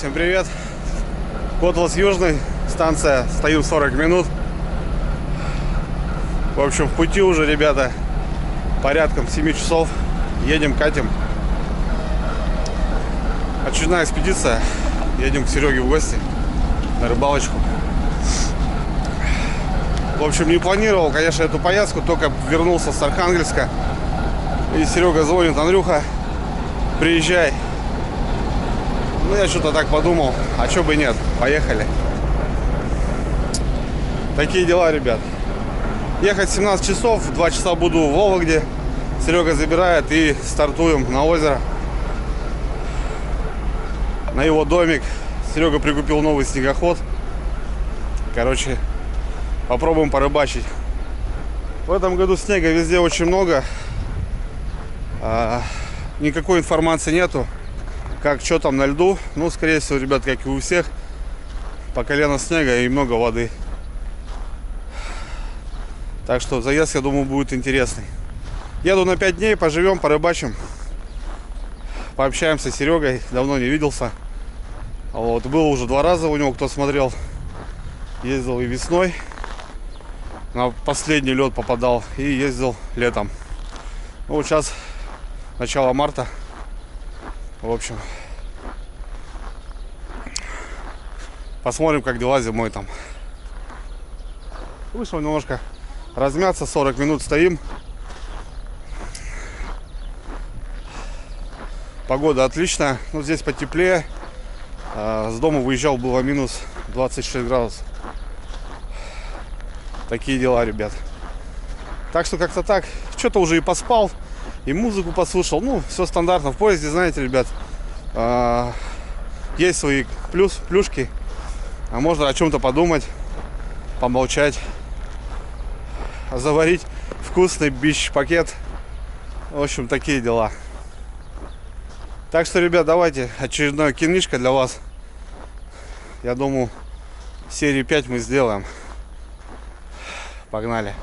Всем привет! Котлас Южный, станция, стою 40 минут. В общем, в пути уже, ребята, порядком 7 часов. Едем, катим. Очередная экспедиция. Едем к Сереге в гости на рыбалочку. В общем, не планировал, конечно, эту поездку, только вернулся с Архангельска. И Серега звонит: Андрюха, приезжай. Ну, я что-то так подумал, а что бы нет, поехали. Такие дела, ребят. Ехать 17 часов, 2 часа буду в Вологде. Серега забирает и стартуем на озеро. На его домик. Серега прикупил новый снегоход. Короче, попробуем порыбачить. В этом году снега везде очень много. Никакой информации нету, как что там на льду. Ну, скорее всего, ребят, как и у всех, по колено снега и много воды. Так что заезд, я думаю, будет интересный. Еду на 5 дней, поживем, порыбачим. Пообщаемся с Серегой, давно не виделся. Вот, был уже 2 раза у него, кто смотрел. Ездил и весной, на последний лед попадал, и ездил летом. Ну, вот сейчас начало марта. В общем, посмотрим, как дела зимой там. Вышел немножко размяться, 40 минут стоим. Погода отличная, но здесь потеплее. С дома выезжал, было минус 26 градусов. Такие дела, ребят. Так что как-то так. Что-то уже и поспал, и музыку послушал. Ну, все стандартно. В поезде, знаете, ребят, есть свои плюшки. А можно о чем-то подумать, помолчать, заварить вкусный бич-пакет. В общем, такие дела. Так что, ребят, давайте очередное кинишко для вас. Я думаю, серии 5 мы сделаем. Погнали.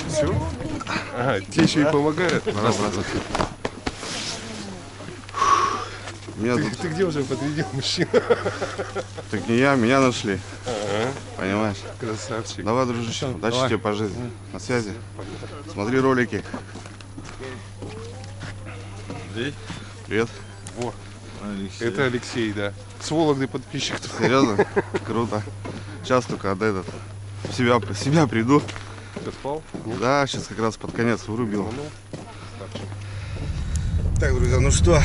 Все? Ага, тебе еще и помогают? Ты где уже подведел мужчину? Так не я, меня нашли. Понимаешь? Красавчик. Давай, дружище, удачи тебе по жизни. На связи. Смотри ролики. Привет. Во. Это Алексей, да. С Вологды подписчик. Серьезно? Круто. Сейчас только этот в себя приду. Ты спал? Нет? Да, сейчас как раз под конец вырубил. Ну, красавчик. Так, друзья, ну что,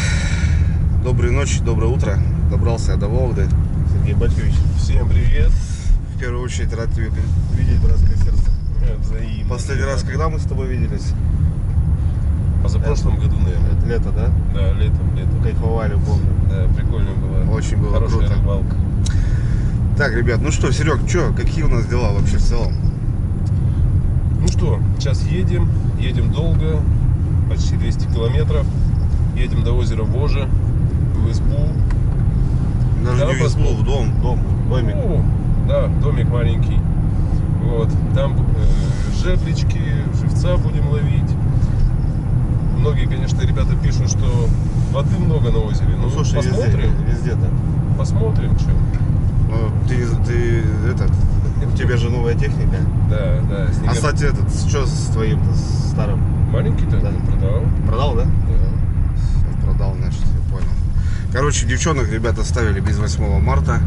доброй ночи, доброе утро. Добрался я до Вологды. Сергей Батькович, Всем привет. в первую очередь рад тебя видеть, братское сердце. Взаимно. Последний раз, когда мы с тобой виделись? Позапрошлом году, наверное. Это лето, да? Да, летом. Кайфовали, помню. Да, прикольно было. Очень было Хорошая круто. рыбалка. Так, ребят, ну что, Серег, какие у нас дела вообще в целом? Ну что, сейчас едем долго, почти 200 километров. Едем до озера Вожа, в избу. Даже Да, не в избу, в домик. Ну, да, домик маленький. Вот, там жерлички, живца будем ловить. Многие, конечно, ребята пишут, что воды много на озере. Ну, Слушай, посмотрим. везде, да. Посмотрим, что. Ну, у тебя же новая техника. Да, А, снегопад. кстати, что с твоим-то старым? Маленький-то Да. продал. Продал, да? Да. Всё, продал, значит, я понял. Короче, девчонок ребята оставили без 8 марта.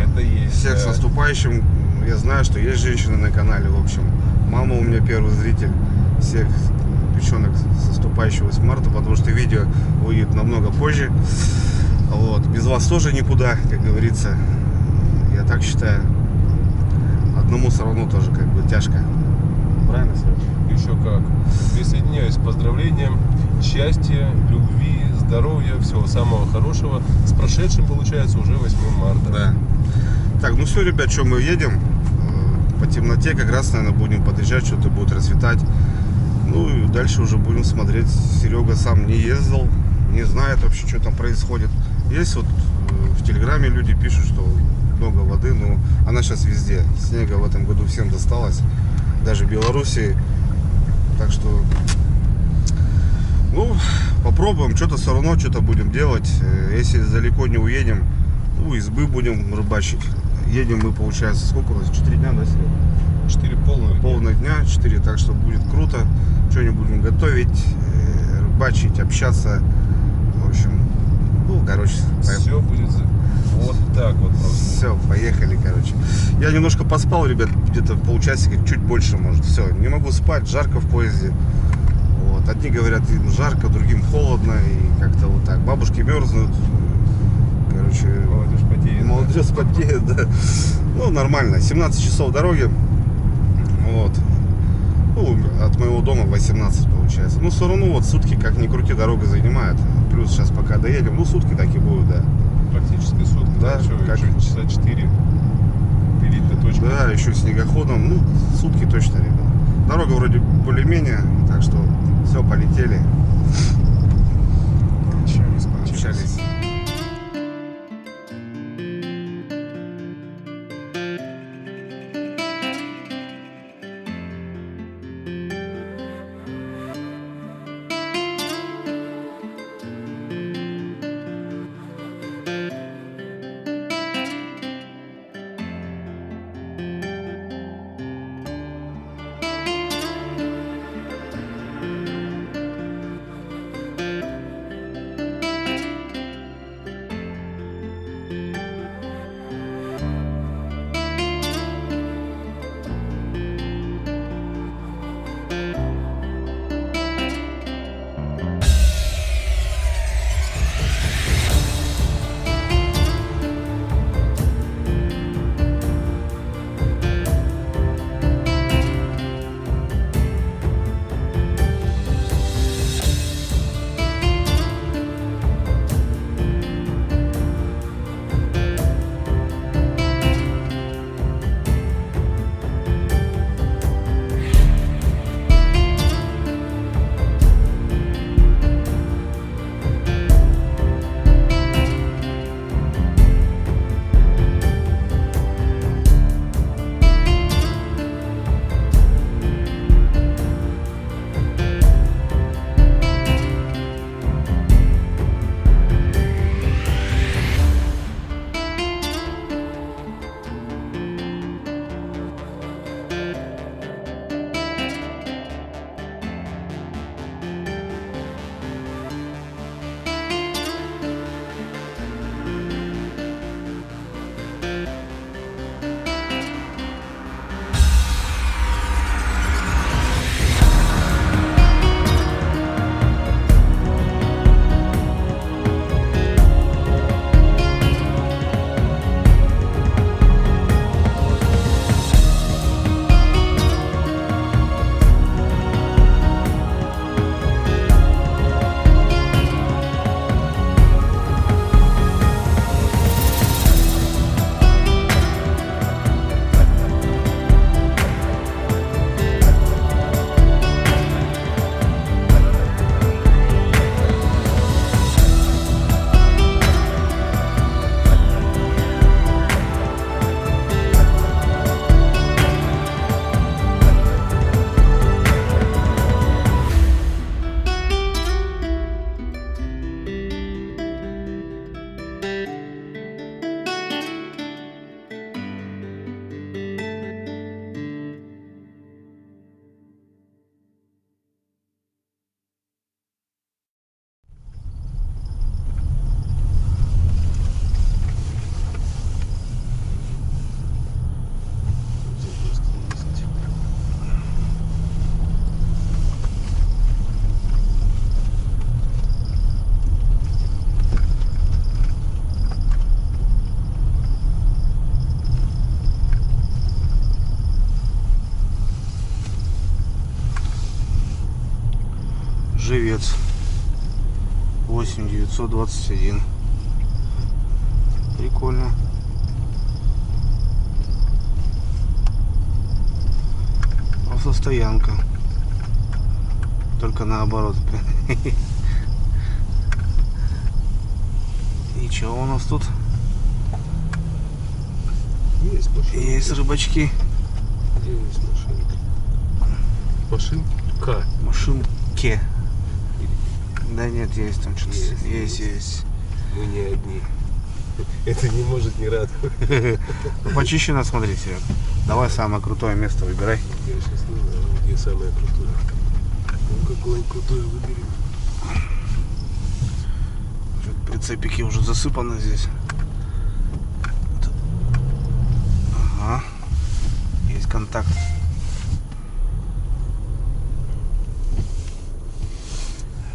Это есть. Всех с да. наступающим. Я знаю, что есть женщины на канале, в общем. Мама у меня первый зритель. Всех девчонок с наступающего 8 марта, потому что видео выйдет намного позже. Вот. Без вас тоже никуда, как говорится. Я так считаю. Одному все равно тоже как бы тяжко. Правильно, Сереж? Еще как. Присоединяюсь к поздравлениям. Счастья, любви, здоровья, всего самого хорошего. С прошедшим, получается, уже 8 марта. Да. Так, ну все, ребят, что мы едем? По темноте как раз, наверное, будем подъезжать, что-то будет расцветать. Ну и дальше уже будем смотреть. Серега сам не ездил, не знает вообще, что там происходит. Есть вот в Телеграме люди пишут, что много воды, но она сейчас везде. Снега в этом году всем досталось, даже в Белоруссии. Так что, ну, попробуем, что-то все равно, что-то будем делать. Если далеко не уедем, ну, избы будем рыбачить. Едем мы, получается, сколько у нас? 4 дня, да, Серега? 4 полных. Полных дня, 4, так что будет круто. Что-нибудь будем готовить, рыбачить, общаться. В общем, ну, короче, Все будет вот так вот просто. все, поехали, короче. Я немножко поспал, ребят, где-то полчасика, чуть больше, может. Все, не могу спать, жарко в поезде. Вот. Одни говорят, им жарко, другим холодно, и как-то вот так. Бабушки мерзнут. Короче, Молодежь потеет. молодежь потеет, да. Ну, нормально. 17 часов дороги. Вот. Ну, от моего дома 18 получается. Ну, все равно вот сутки, как ни крути, дорога занимает. Плюс сейчас пока доедем, ну, сутки так и будут, да. Практически сутки. Да, Что, как- еще часа 4. Пилить до точки. Да, еще снегоходом, ну, сутки точно, ребят. Дорога вроде более-менее, так что все, полетели. Пообщались. Живец 8921. Прикольно. Автостоянка. Только наоборот. И что у нас тут? Есть машинка. Есть рыбачки. Где есть машинка? Машинка. Машинки. Да нет, есть там что-то. Есть. Мы не одни. Это не может не радовать. Почищено, смотри, Серег. Давай самое крутое место выбирай. Я сейчас не знаю, где самое крутое. Ну, какое-нибудь крутое выберем. Прицепики уже засыпаны здесь. Ага. Есть контакт.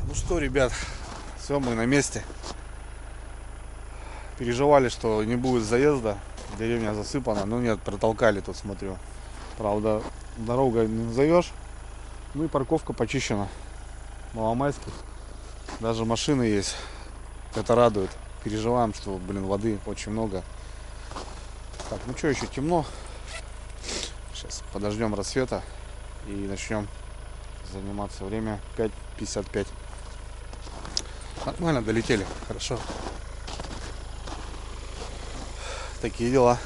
Ну что, ребят, все, мы на месте. Переживали, что не будет заезда. Деревня засыпана. Но нет, протолкали тут, смотрю. Правда, дорога не назовешь. Ну и парковка почищена. Маломайских. Даже машины есть. Это радует. Переживаем, что, блин, воды очень много. Так, ну что, еще темно. Сейчас подождем рассвета и начнем заниматься. Время 5:55. Нормально долетели, хорошо. Такие дела.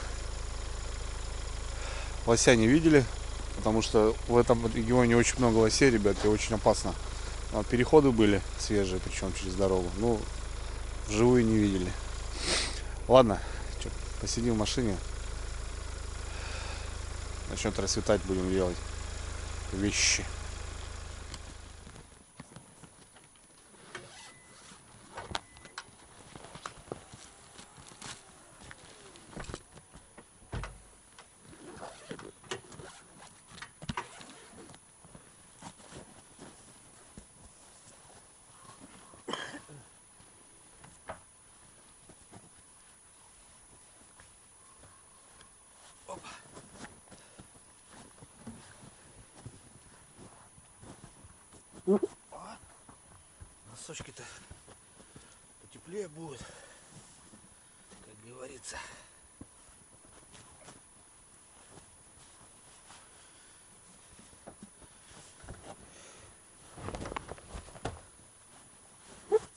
Лося не видели, потому что в этом регионе очень много лосей, ребят, и очень опасно. Переходы были свежие, причем через дорогу. Ну, вживую не видели. Ладно, что, посидим в машине. Начнет расцветать, будем делать вещи. Носочки-то потеплее будет, как говорится.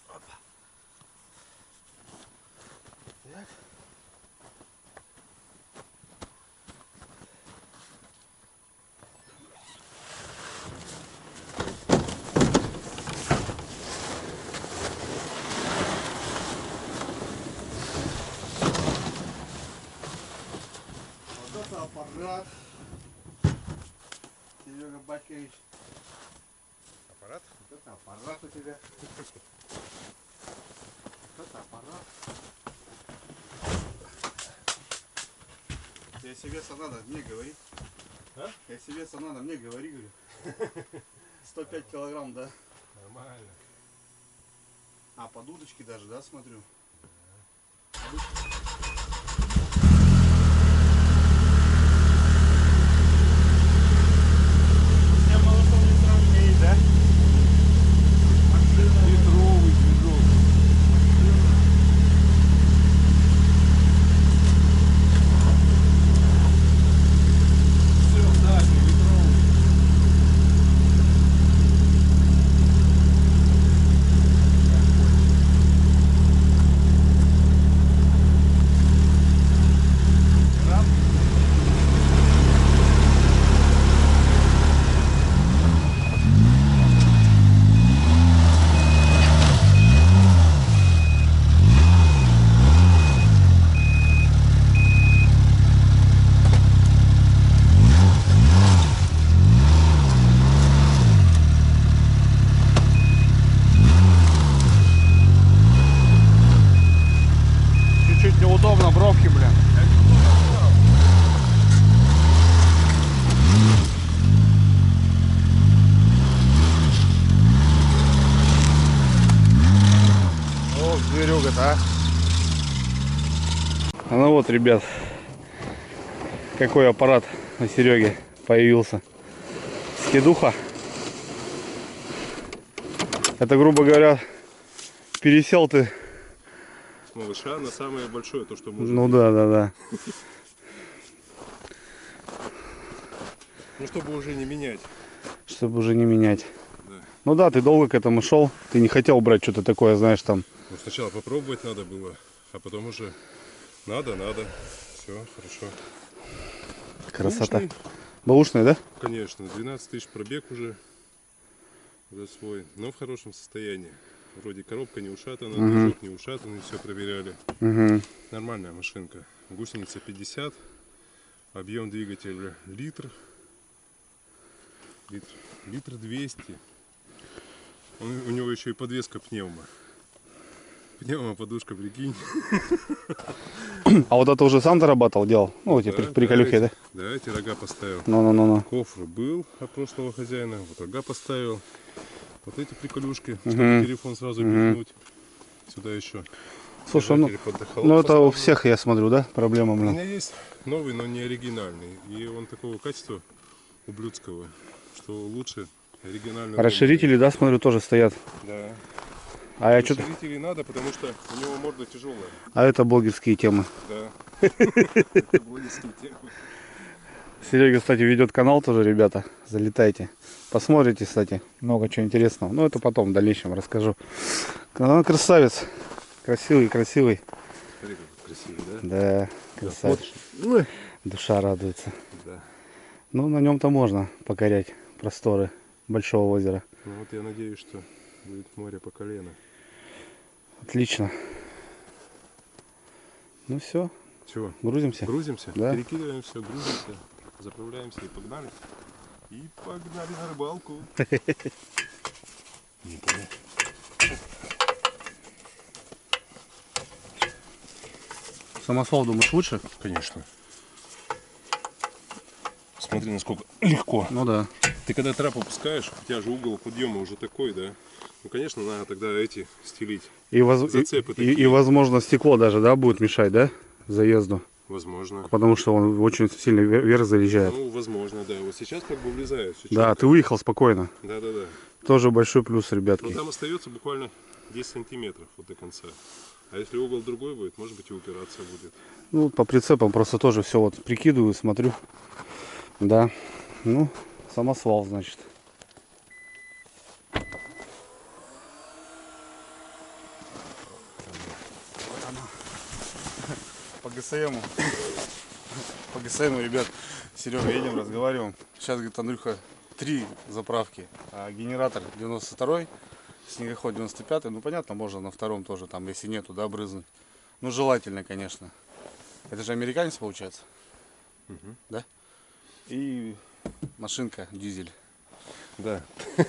Опа. Так. Это аппарат. Серега Батькович. Аппарат? Это аппарат у тебя. Это аппарат. Если веса надо, мне говори. А? Если веса надо, мне говори, говорю. 105 килограмм, да? Нормально. А, под удочки даже, да, смотрю? Литровый движок. Все, да, литровый. Чуть-чуть неудобно, бровки, блин. Ох, зверюга-то, а. Ну вот, ребят, какой аппарат на Сереге появился. Скидуха. Это, грубо говоря, пересел ты. С малыша на самое большое, то, что можно. Ну да. Ну, чтобы уже не менять. Чтобы уже не менять. Да. Ну да, ты долго к этому шел. Ты не хотел брать что-то такое, знаешь, там. Ну, сначала попробовать надо было, а потом уже надо. Все, хорошо. Красота. Бэушный, Бэушный, да? конечно, 12 тысяч пробег уже свой, но в хорошем состоянии. Вроде коробка не ушатана, движок не ушатанный, все проверяли. Угу. Нормальная машинка. Гусеница 50, объем двигателя литр 200. У него еще и подвеска пневма. Подушка, прикинь. А вот это уже сам дорабатывал, делал? Ну, эти приколюхи, да? Да, эти рога поставил. Ну. Кофр был от прошлого хозяина, вот рога поставил. Вот эти приколюшки, чтобы телефон сразу пихнуть. Сюда еще. Слушай, ну это у всех, я смотрю, да, проблема, У блин. меня есть новый, но не оригинальный. И он такого качества ублюдского, что лучше оригинального. Расширители, да, смотрю, тоже стоят. Да. А я что-то... Расширители надо, потому что у него морда тяжелая. А это блогерские темы. Да. Это блогерские темы. Серега, кстати, ведет канал тоже, ребята. Залетайте. Посмотрите, кстати, много чего интересного. Но это потом в дальнейшем расскажу. Красавец. Красивый. Смотри, как красивый, да? Да, красавец. Ой. Душа радуется. Да. Ну, на нем-то можно покорять просторы большого озера. Ну вот я надеюсь, что будет море по колено. Отлично. Ну все, Чего? грузимся. Грузимся? Да. Перекидываем все, грузимся, заправляемся и погнали. И погнали на рыбалку. Не понял. Самосвал, думаешь, лучше? Конечно. Смотри, насколько легко. Ну да. Ты когда трап опускаешь, у тебя же угол подъема уже такой, да? Ну, конечно, надо тогда эти стелить. И, Зацепы и, такие. возможно, стекло даже, да, будет мешать, да, заезду? Возможно. Потому что он очень сильно вверх заезжает. Ну, возможно, да. Вот сейчас как бы влезает. Все Да, ты выехал спокойно. Да. Тоже большой плюс, Но ребятки. там остается буквально 10 сантиметров вот до конца. А если угол другой будет, может быть и упираться будет. Ну, по прицепам просто тоже все вот прикидываю, смотрю. Да. Ну, самосвал, значит. По ГСМу. По ГСМу, ребят, Серега, едем, разговариваем. Сейчас, говорит, Андрюха, 3 заправки. А генератор 92-й, снегоход 95-й. Ну, понятно, можно на втором тоже, там, если нету, да, брызнуть. Ну, желательно, конечно. Это же американец, получается? Да? И машинка, дизель. Да.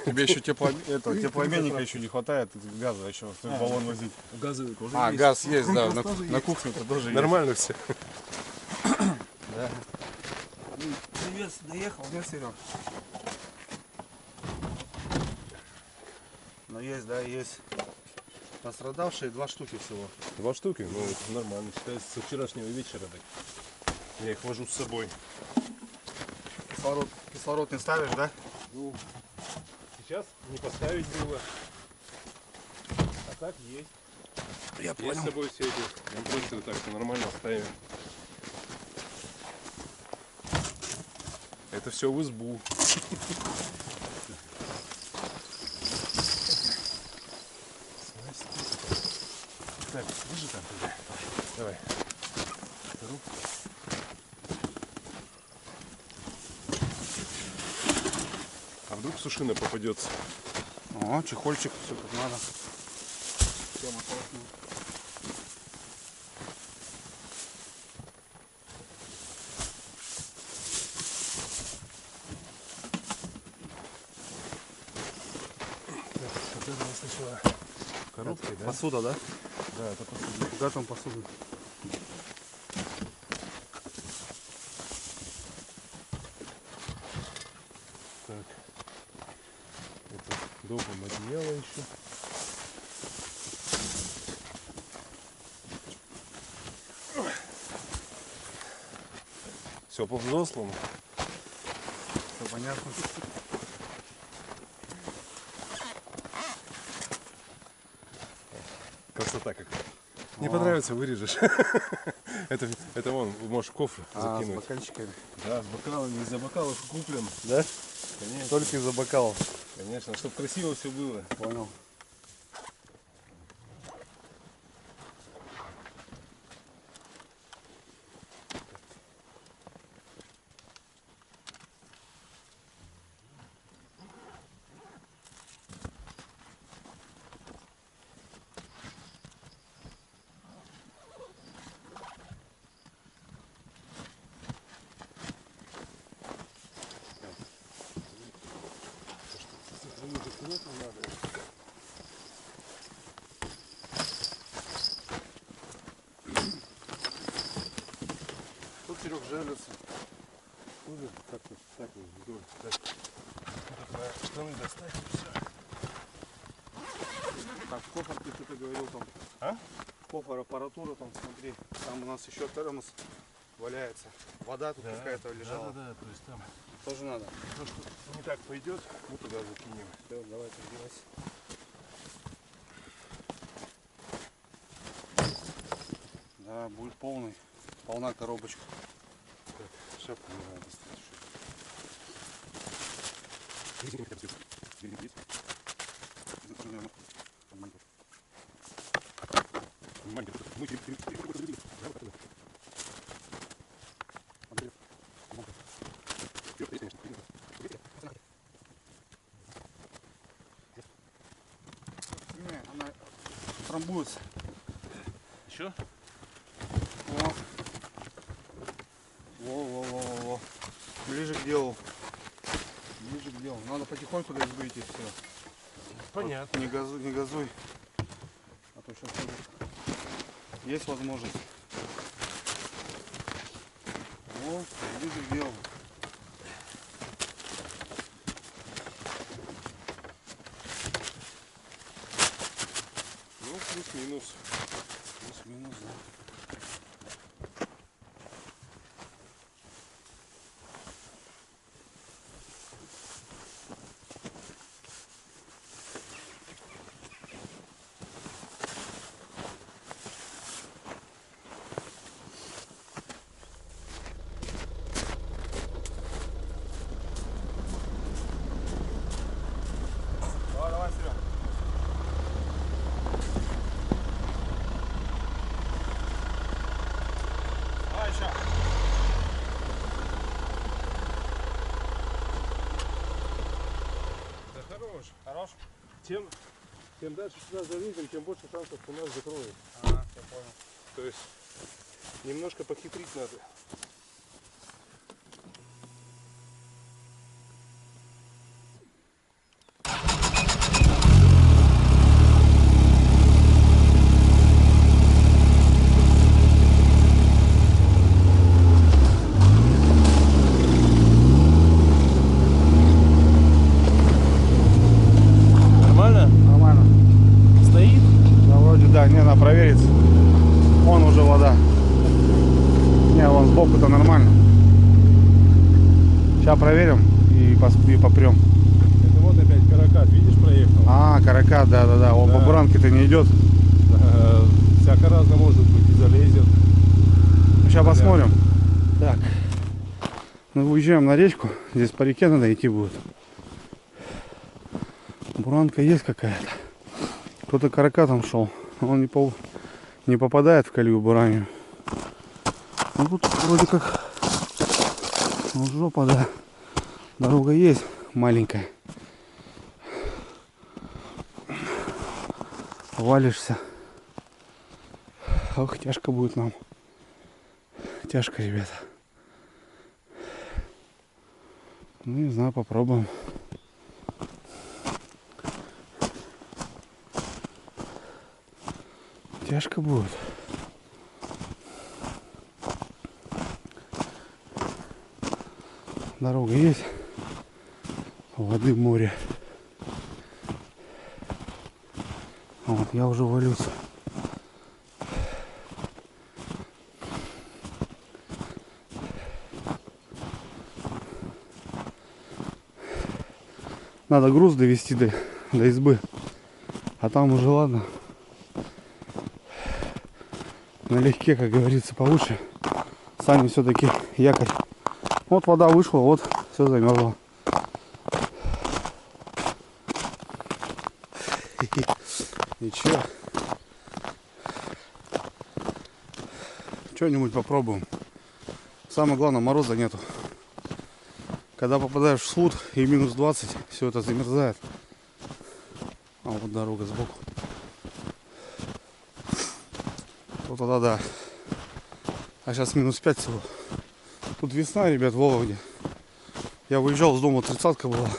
Тебе еще теплообменника еще не хватает, газа еще, чтобы баллон возить. Газовый тоже А, есть. газ есть, да, на кухне-то тоже Нормально все. есть. Да. Привет, доехал, да, Серег? Ну есть, да, есть. Пострадавшие 2 штуки всего. 2 штуки? Ну, это нормально. Считается, со вчерашнего вечера так. Я их вожу с собой. Кислород не ставишь, да? Ну, сейчас не поставить было. А так есть. Я Есть с собой все эти компрессоры, так что нормально ставим. Это все в избу. Так, держи там туда. Давай. Руку. А вдруг сушина попадется? О, чехольчик, все как надо. Тема классная. Вот это сначала коробкой, да? Посуда, да? Да, это посуда. Куда там посуда? Так. Это допом одеяло еще. Все по-взрослому. Все понятно. Красота какая. Не понравится, вырежешь. Это вон, можешь в кофр С закинуть. бокальчиками. Да, с бокалами, из-за бокалов куплен. Да? Конечно. Только из-за бокалов. Конечно, чтобы красиво все было. Понял. Тут Серег жалится. Так, вдоль. Штаны достать и все. Так, в кофр ты что-то говорил там. А? Кофр, аппаратура там, смотри. Там у нас еще термос валяется. Вода тут какая-то лежала. Да, то есть там Тоже надо. то, что не так пойдет, мы туда закинем. Все, давай переодевайся. Да, будет полна коробочка. Так, шапку не надо достать. Не, она трамбуется. Еще? Во. Ближе к делу. Ближе к делу. Надо потихоньку до избы идти, все. Понятно. Не газуй. А то сейчас есть возможность. Во, ближе к делу. Ну, плюс-минус. Плюс-минус, да. Давай, Серега. Давай еще. Да хорош. Хорош? Чем дальше сюда залезем, тем больше шансов у нас закроют. Ага, я понял. То есть немножко похитрить надо. Нормально? Нормально. Стоит? Да, вроде да, не, надо проверить. Вон уже вода. Не, вон сбоку-то нормально. Сейчас проверим и попрем. Это вот опять каракат, видишь, проехал. А, каракат, да. Он по буранке-то не идет. Всяко разно может быть, и залезет. Сейчас посмотрим. Так. Мы уезжаем на речку. Здесь по реке надо идти будет. Буранка есть какая-то. Кто-то каракатом шел. Он не попадает в колею буранью. Ну тут вроде как жопа, да. Дорога есть маленькая. Валишься. Ох, тяжко будет нам. Тяжко, ребята. Ну, не знаю, попробуем. Тяжко будет. Дорога есть. Воды море. Вот я уже валюсь. Надо груз довести до избы. А там уже ладно. налегке, как говорится, получше. Сами все-таки якорь. Вот вода вышла, вот все замерзло. Ничего. Что-нибудь попробуем. Самое главное, мороза нету. Когда попадаешь в суд и минус 20, все это замерзает. А вот дорога сбоку. Вот тогда да. А сейчас минус 5 всего. Тут весна, ребят, в Вологде. Я выезжал с дома, 30-ка была.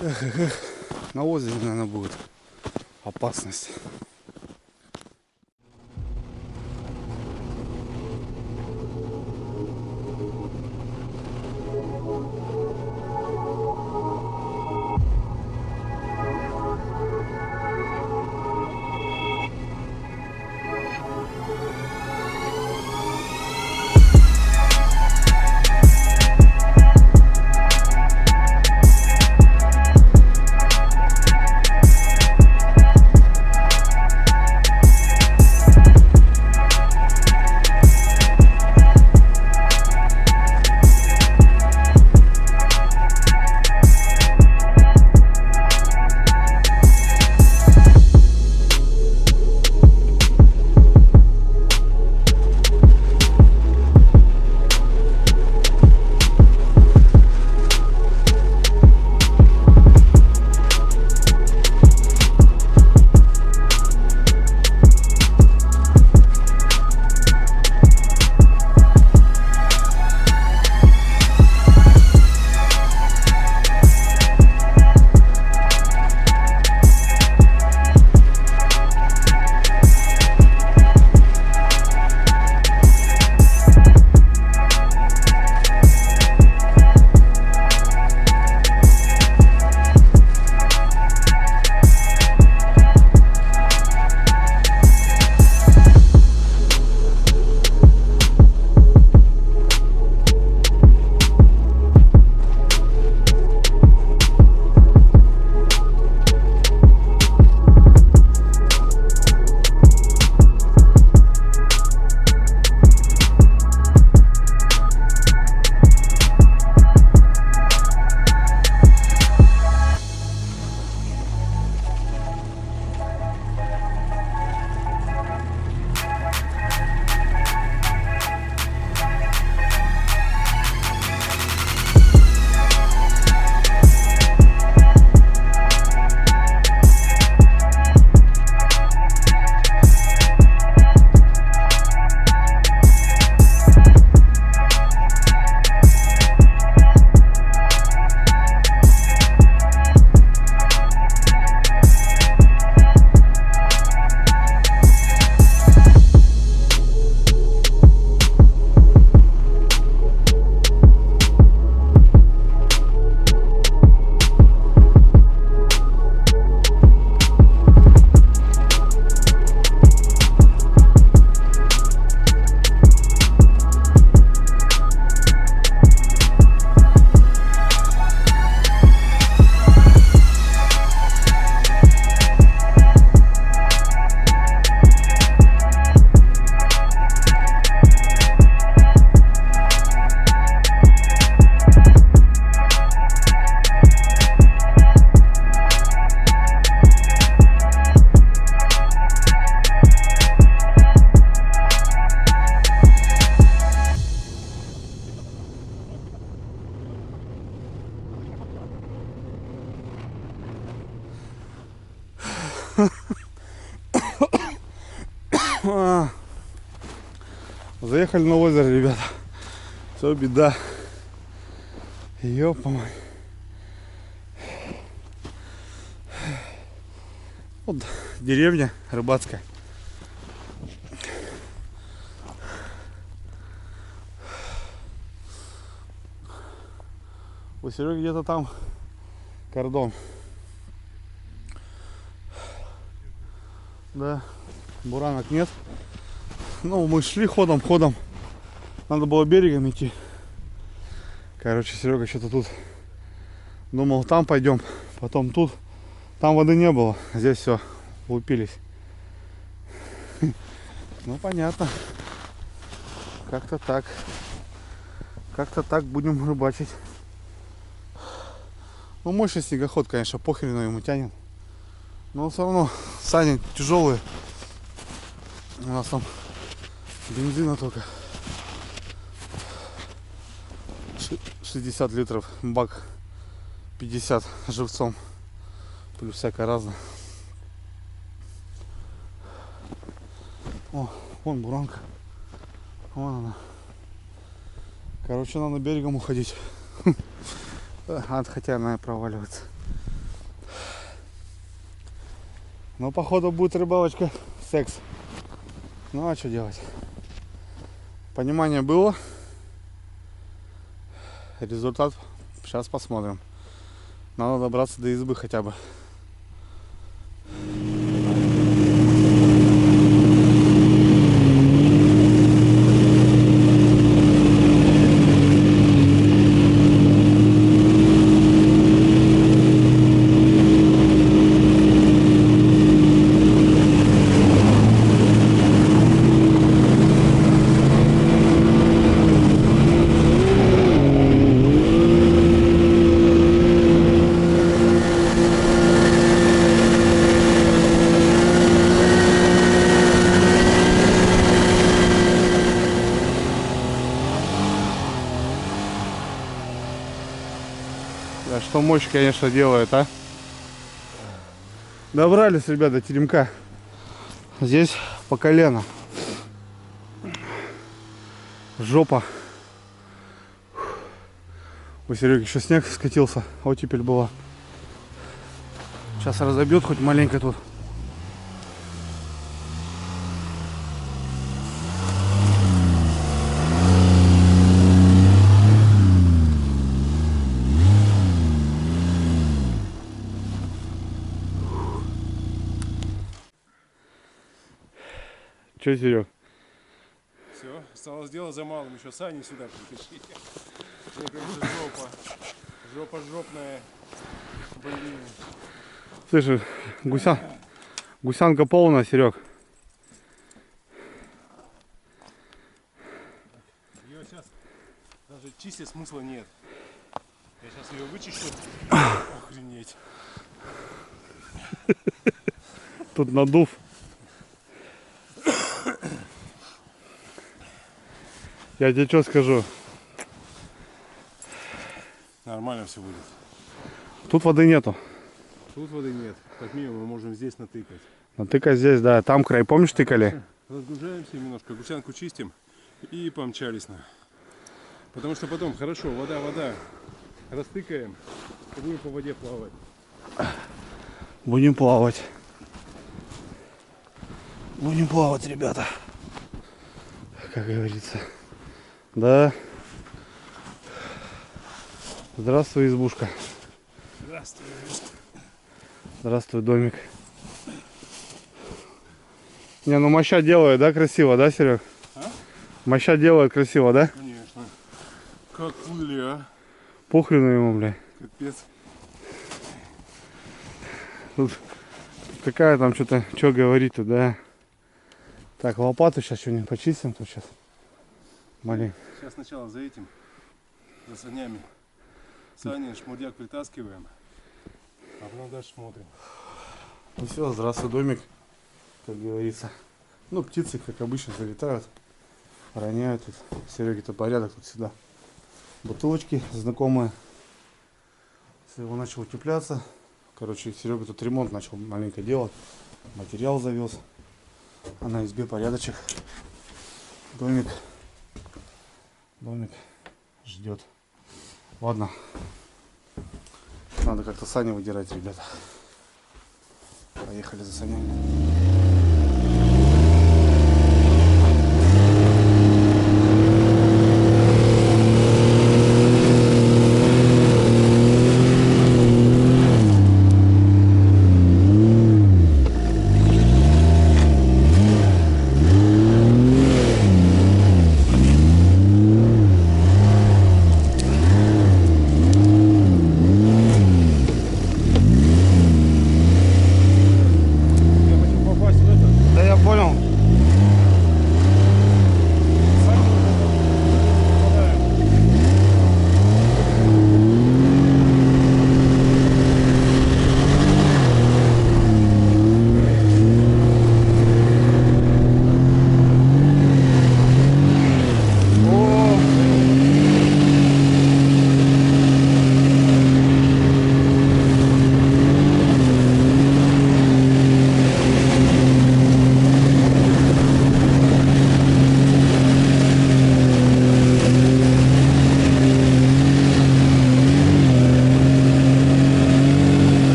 Эх. На озере, наверное, будет опасность. Заехали на озеро, ребята. Все, беда. Ёпа-мой. Вот деревня рыбацкая. У Сереги где-то там кордон. Да, буранок нет. Ну, мы шли ходом. Надо было берегом идти. Короче, Серега что-то тут думал, там пойдем, потом тут. Там воды не было, здесь все, лупились. Ну понятно. Как-то так. Как-то так будем рыбачить. Ну мощный снегоход, конечно, похрен ему тянет. Но все равно сани тяжелые. У нас там бензина только 60 литров, бак 50 живцом. Плюс всякое разное. О, вон буранка. Вон она. Короче, надо берегом уходить. Хотя она и проваливается. Но походу будет рыбалочка секс. Ну а что делать? Понимание было. Результат сейчас посмотрим. Надо добраться до избы хотя бы. Да что мощь, конечно, делает, а? Добрались, ребята, до теремка. Здесь по колено. Жопа. У Сереги еще снег скатился, оттепель была. Сейчас разобьет хоть маленько тут. Че, Серег? Все, осталось дело за малым, еще сани сюда притащить. Мне, конечно, жопа жопная. Блин. Слышишь, гусянка полная, Серег. Ее сейчас даже чистить смысла нет. Я сейчас ее вычищу. Охренеть. Тут надув. Я тебе что скажу? Нормально все будет. Тут воды нету. Тут воды нет. Как минимум мы можем здесь натыкать. Натыкай здесь, да. Там край, помнишь, тыкали? Разгружаемся немножко, гусянку чистим и помчались на. Потому что потом, хорошо, вода, растыкаем и будем по воде плавать. Будем плавать. Будем плавать, ребята. Как говорится. Да. Здравствуй, избушка. Здравствуй. Здравствуй, домик. Не, ну моща делает, да, красиво, да, Серег? А? Моща делает красиво, да? Конечно. Как плыли, а? Похрену ему, бля. Капец. Тут какая там что-то, что говорит-то, да? Так, лопату сейчас что-нибудь почистим тут сейчас. Маленько. Сейчас сначала за этим, за санями. Сани, шмурдяк притаскиваем, а потом дальше смотрим. Ну все, здравствуй, домик, как говорится. Ну, птицы, как обычно, залетают, роняют тут. Сереге-то порядок тут всегда. Бутылочки знакомые. Серега начал утепляться. Короче, Серега тут ремонт начал маленько делать. Материал завез. А на избе порядочек. Домик ждет. Ладно. Надо как-то сани выдирать, ребята. Поехали за санями.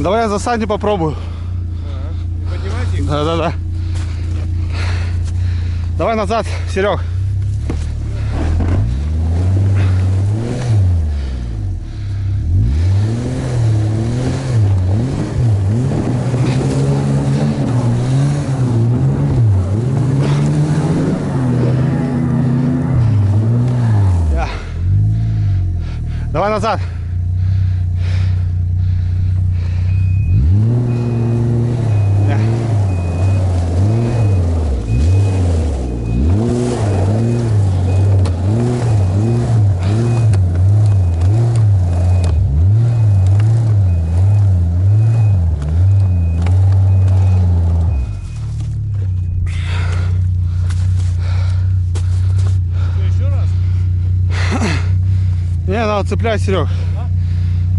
Давай я за Саней попробую. Не поднимайте их? Да. Давай назад, Серег. Давай назад. Не, надо цеплять, Серег.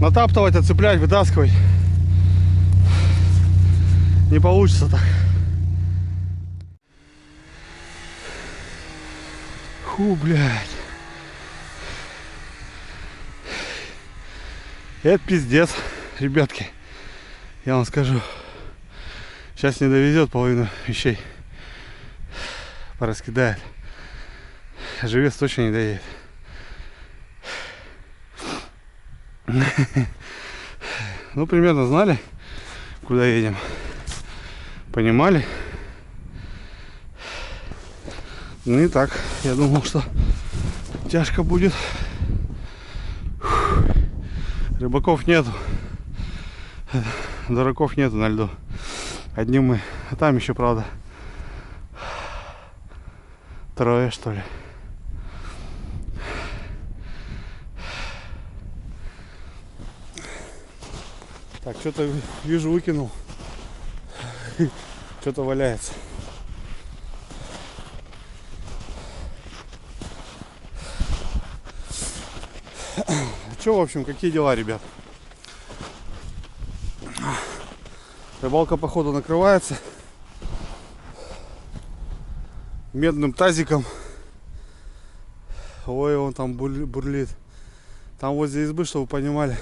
Натаптывать, отцеплять, вытаскивать. Не получится так. Фу, блядь. Это пиздец, ребятки. Я вам скажу. Сейчас не довезет половину вещей. Пораскидает. Живец точно не доедет. Ну, примерно знали, куда едем. Понимали. Ну и так, я думал, что тяжко будет. Рыбаков нету. Дураков нету на льду. Одни мы. А там еще, правда, трое, что ли. Так, что-то вижу, выкинул. Что-то валяется. Что, в общем, какие дела, ребят? Рыбалка, походу, накрывается медным тазиком. Ой, он там бурлит. Там возле избы, чтобы вы понимали,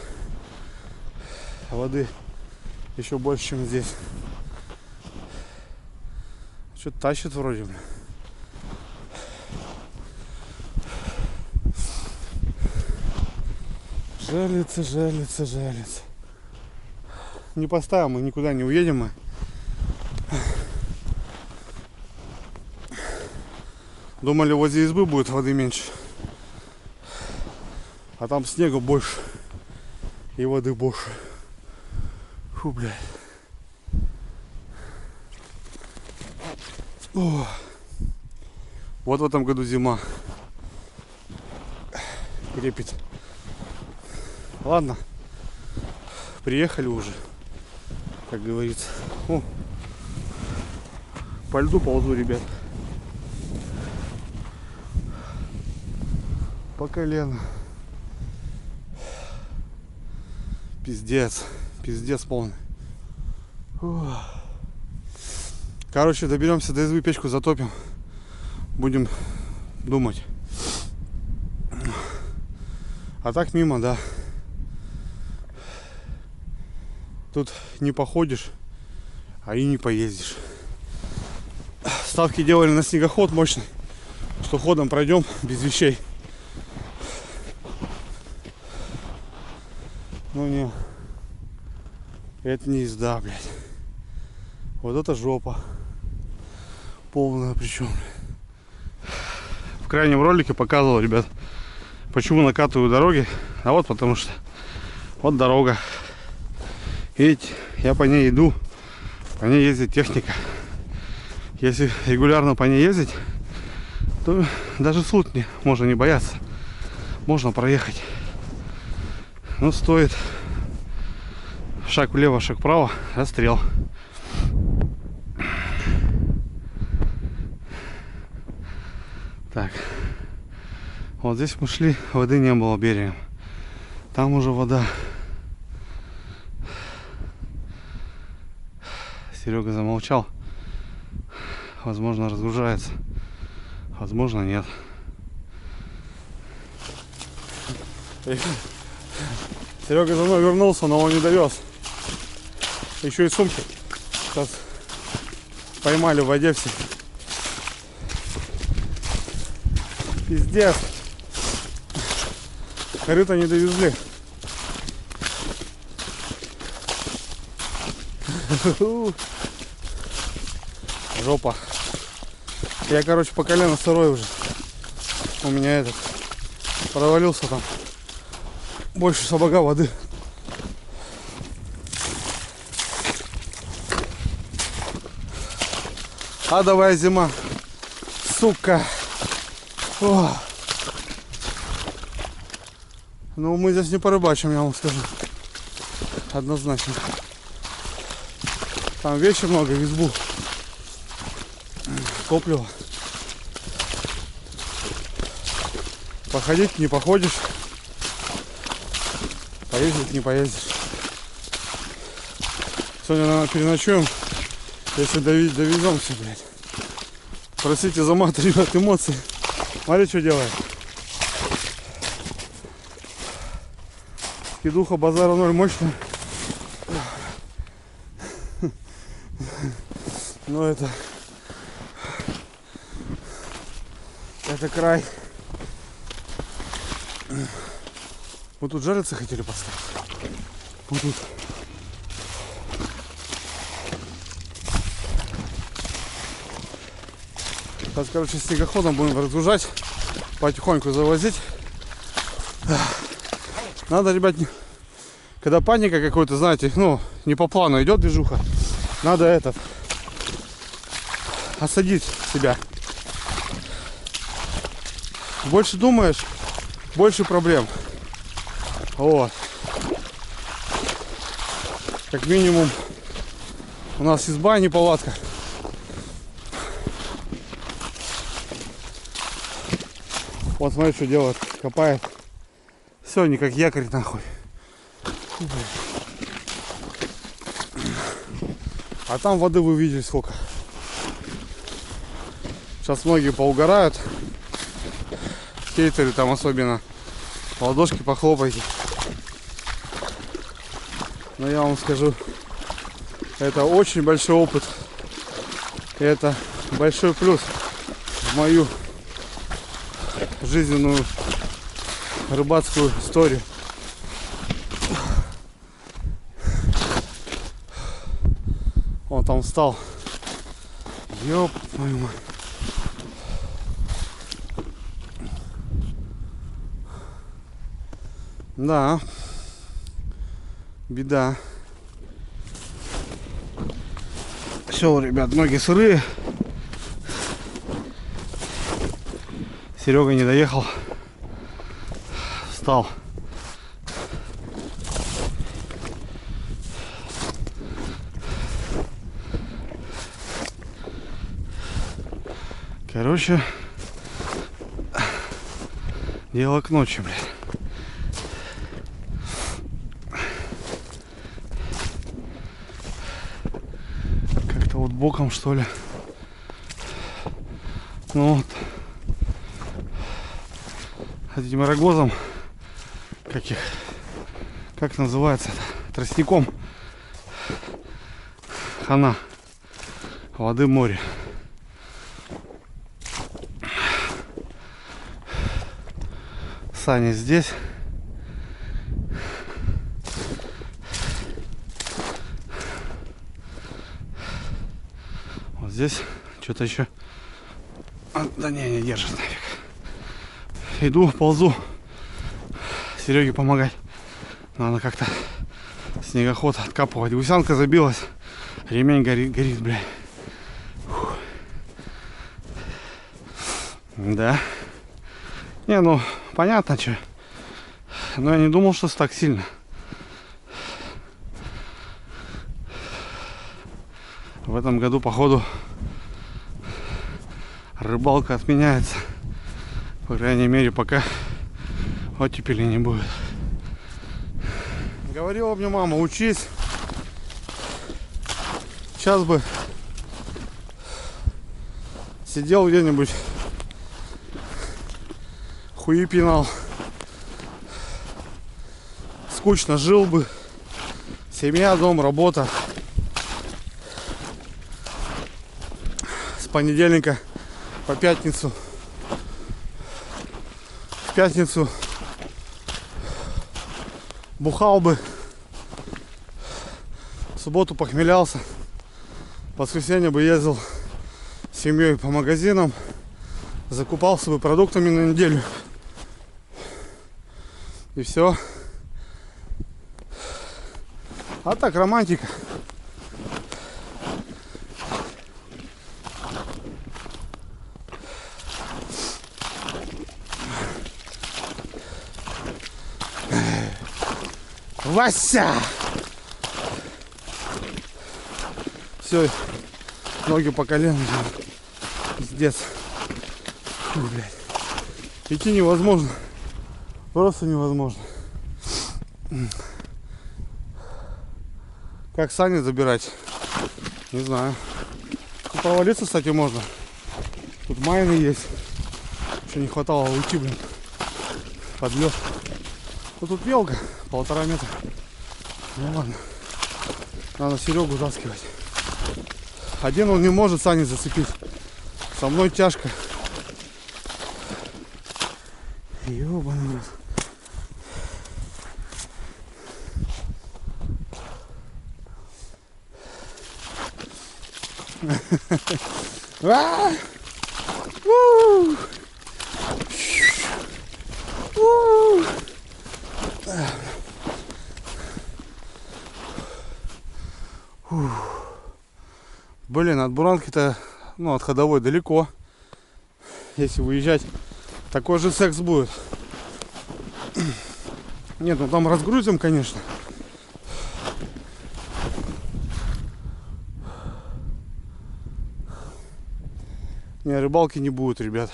воды еще больше, чем здесь. Что-то тащит вроде, блин. Жалится. Не поставим, мы никуда не уедем. Мы. Думали, возле избы будет воды меньше. А там снега больше. И воды больше. Фу, блядь. О. Вот в этом году зима. Крепит. Ладно. Приехали уже. Как говорится. О. По льду ползу, ребят. По колено. Пиздец. Пиздец полный. Фу. Короче, доберемся до избы, печку затопим. Будем думать. А так мимо, да. Тут не походишь, а и не поездишь. Ставки делали на снегоход мощный, что ходом пройдем без вещей. Ну не, это не езда, блядь. Вот это жопа. Полная причем. В крайнем ролике показывал, ребят, почему накатываю дороги. А вот потому что вот дорога. Видите, я по ней иду, по ней ездит техника. Если регулярно по ней ездить, то даже суд можно не бояться. Можно проехать. Но стоит шаг влево, шаг вправо, расстрел. Так, вот здесь мы шли, воды не было берегом. Там уже вода. Серега замолчал. Возможно, разгружается. Возможно, нет. Серега за мной вернулся, но он не довез. Еще и сумки. Сейчас поймали в воде все. Пиздец. Корыто не довезли. Жопа. Я, короче, по колено сырой уже. У меня этот провалился там. Больше сапога воды. Адовая зима. Сука. О. Ну, мы здесь не порыбачим, я вам скажу. Однозначно. Там вещи много, в избу. Топливо. Походить не походишь. Поездить не поездишь. Сегодня, наверное, переночуем. Если довеземся, блядь. Простите за мат, ребят, эмоции. Смотри, что делает. Скидуха базара 0 мощная. Но это край. Вот тут жариться хотели поставить. Вот тут. Сейчас, короче, снегоходом будем разгружать, потихоньку завозить. Надо, ребят, когда паника какой-то, знаете, ну, не по плану идет движуха, надо осадить себя. Больше думаешь, больше проблем. Вот. Как минимум у нас изба, а не палатка. Вот смотри, что делает. Копает. Все, не как якорь нахуй. Фу, а там воды вы видели сколько. Сейчас многие поугорают. Скейтеры там особенно. В ладошки похлопайте. Но я вам скажу, это очень большой опыт. И это большой плюс в мою жизненную рыбацкую историю. Он там встал. Ёп твою мать. Да. Беда. Все, ребят, ноги сырые. Серега не доехал. Встал. Короче, дело к ночи, блядь. Как-то вот боком, что ли. Ну вот. Этим рогозом, как называется это, тростником, хана, воды море. Саня здесь. Вот здесь что-то еще. Да не держит нафиг. Иду, ползу. Сереге помогать. Надо как-то снегоход откапывать. Гусянка забилась. Ремень горит, блядь. Фух. Да. Не, ну, понятно, что. Но я не думал, что так сильно. В этом году, походу, рыбалка отменяется. По крайней мере, пока оттепели не будет. Говорила мне мама, учись. Сейчас бы сидел где-нибудь, хуи пинал. Скучно жил бы. Семья, дом, работа. понедельника по пятницу. В пятницу бухал бы, в субботу похмелялся, в воскресенье бы ездил с семьей по магазинам, закупался бы продуктами на неделю. И все. А так романтика. Вася! Все, ноги по колену. Пиздец. Фу, блядь. Идти невозможно. Просто невозможно. Как сани забирать? Не знаю. Тут провалиться, кстати, можно. Тут майны есть. Еще не хватало уйти, блин. Под лед. Ну тут мелко, 1,5 метра. Ну ладно. Надо Серегу таскивать. Один он не может сани зацепить. Со мной тяжко. Ёбаный рот. Блин, от Буранки-то, ну, от ходовой далеко. Если выезжать, такой же секс будет. Нет, ну там разгрузим, конечно. Не, рыбалки не будет, ребят.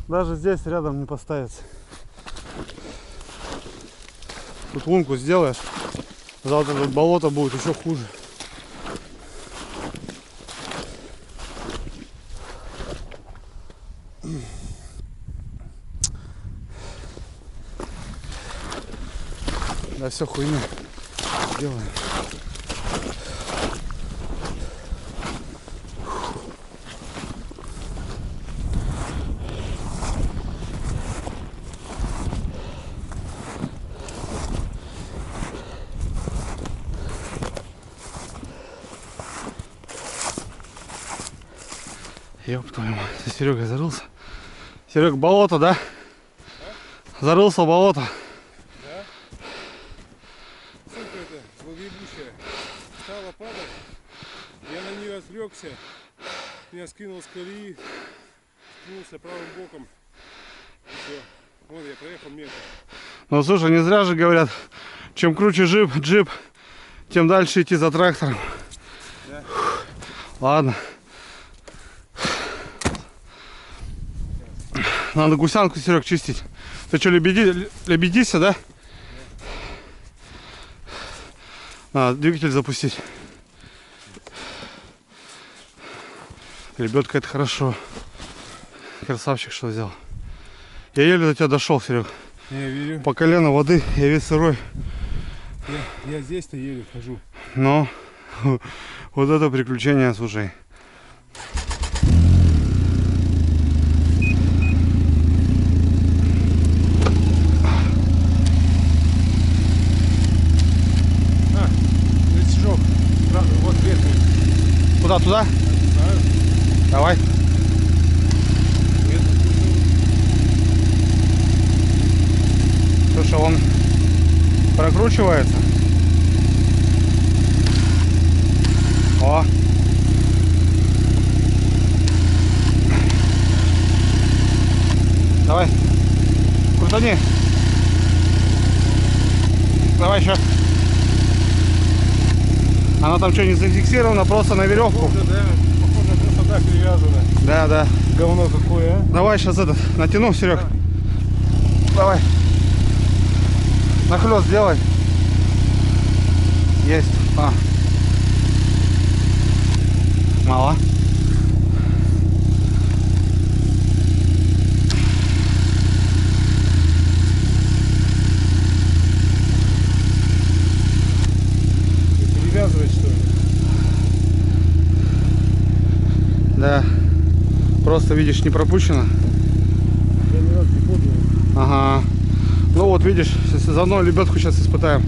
Даже здесь рядом не поставится. Тут лунку сделаешь, завтра тут болото будет еще хуже. Да все хуйня делаем. Ёб твою мать, Серега зарылся. Серега, болото, да? Зарылся в болото. Да? Сука эта злоебучая стала падать. Я на нее отвлекся. Меня скинул с колеи. Скинулся правым боком. Все. Вот я проехал метр. Ну слушай, не зря же говорят, чем круче джип, тем дальше идти за трактором. Да. Ладно. Надо гусянку, Серег, чистить. Ты что, лебедишься, да? Надо двигатель запустить. Лебедка, это хорошо. Красавчик, что взял. Я еле до тебя дошел, Серег. Я верю. По колено воды, я весь сырой. Я здесь-то еле хожу. Но вот это приключение, слушай. Вот верхний. Куда, туда? Знаю. Давай. Слушай, он прокручивается. О. Давай. Крутани. Давай еще. Она там что, не зафиксирована, просто на веревку? Похоже, да. Похоже, просто так привязано. Да, да. Говно какое, а? Давай сейчас этот, натяну, Серег. Давай. Нахлёст сделай. Есть. А. Мало. Перевязывать, что ли? Да. просто, видишь, не пропущено. Я ни разу не пробовал. Ага. Ну вот, видишь, заодно лебедку сейчас испытаем.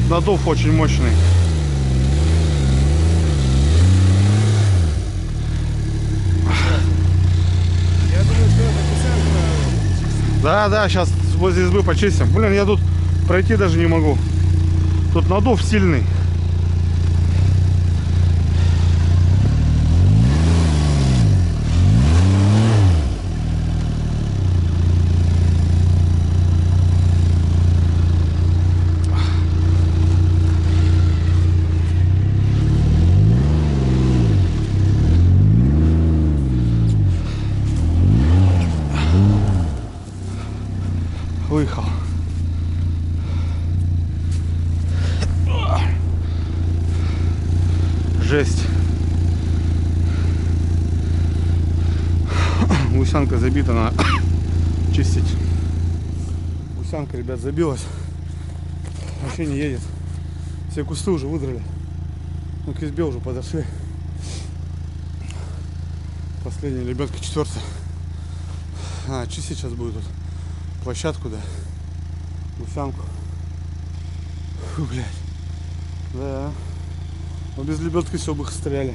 Надув очень мощный. Я думаю, что это писанка. Да, сейчас возле избы почистим. Блин, я тут пройти даже не могу. Тут надув сильный. Выехал. Жесть. Гусянка забита, надо чистить. Гусянка, ребят, забилась. Вообще не едет. Все кусты уже выдрали. Ну, к избе уже подошли. Последняя лебедка, 4-я. Чистить сейчас будет тут площадку, да. Гусянку. Фу, блядь. Да. Но без лебедки все бы их стреляли.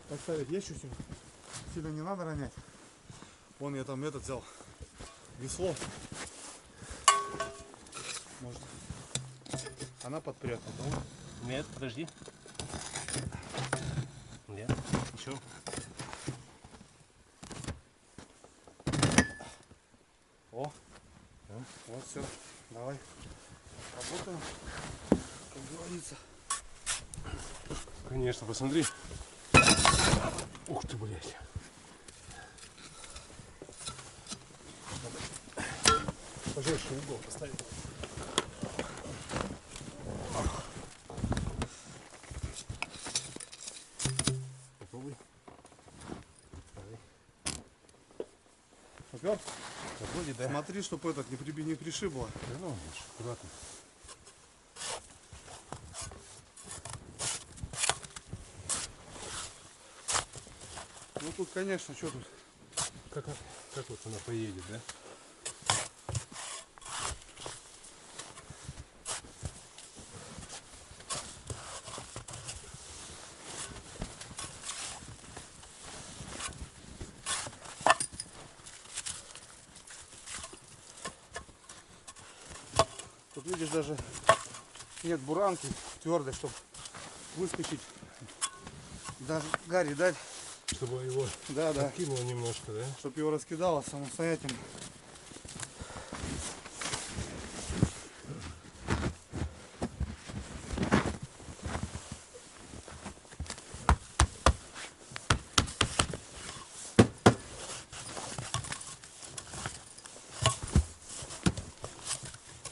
Поставить есть чуть-чуть. Сильно не надо ронять. Вон я там этот взял. Весло. Можно. Она подпрет. Нет, подожди. Нет, еще. О. Да. Вот все. Давай. Работаем. Как говорится. Конечно, посмотри. Ух ты, блядь. Пожалуйста, угол поставить. Попробуй. Попер? Вроде да. Смотри, чтобы этот не пришибло. Да ну, аккуратно. Ну тут, конечно, что тут? Как вот она поедет, да? Тут видишь, даже нет буранки твердой, чтобы выскочить Да, Гарри дать. Чтобы его Да, да. откинуло немножко, да? Чтоб его раскидало самостоятельно.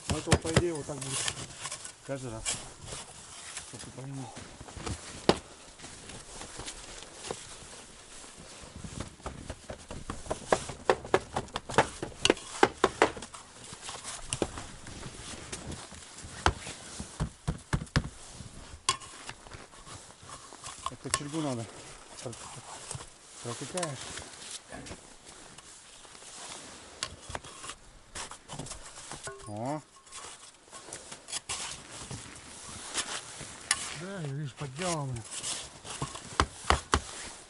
Ну это, по идее, вот так будет каждый раз. Чтоб ты понимал. Это чергу надо. Протыкаешь. О. Да, и видишь, подделал.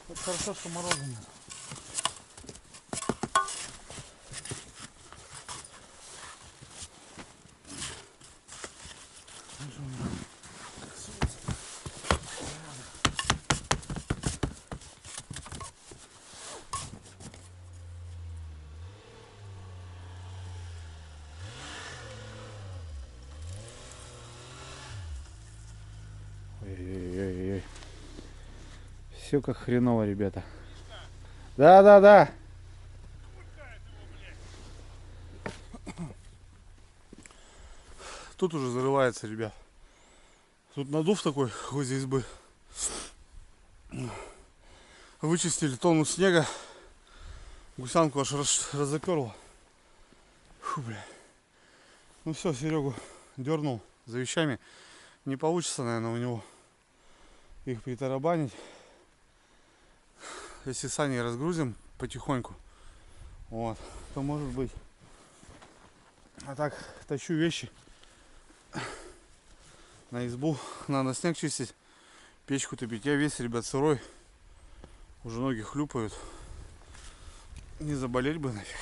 Это хорошо, что морозом. Ой-ой-ой. Все как хреново, ребята. Да, да, да. Тут уже зарывается, ребят. Тут надув такой возле избы. Вычистили тонну снега. Гусянку аж разоперло. Фу, бля. Ну все, Серегу дернул за вещами. Не получится, наверное, у него их притарабанить. Если сани разгрузим потихоньку, вот, то может быть. А так тащу вещи на избу. Надо снег чистить, печку топить. Я весь, ребят, сырой. Уже ноги хлюпают. Не заболеть бы нафиг.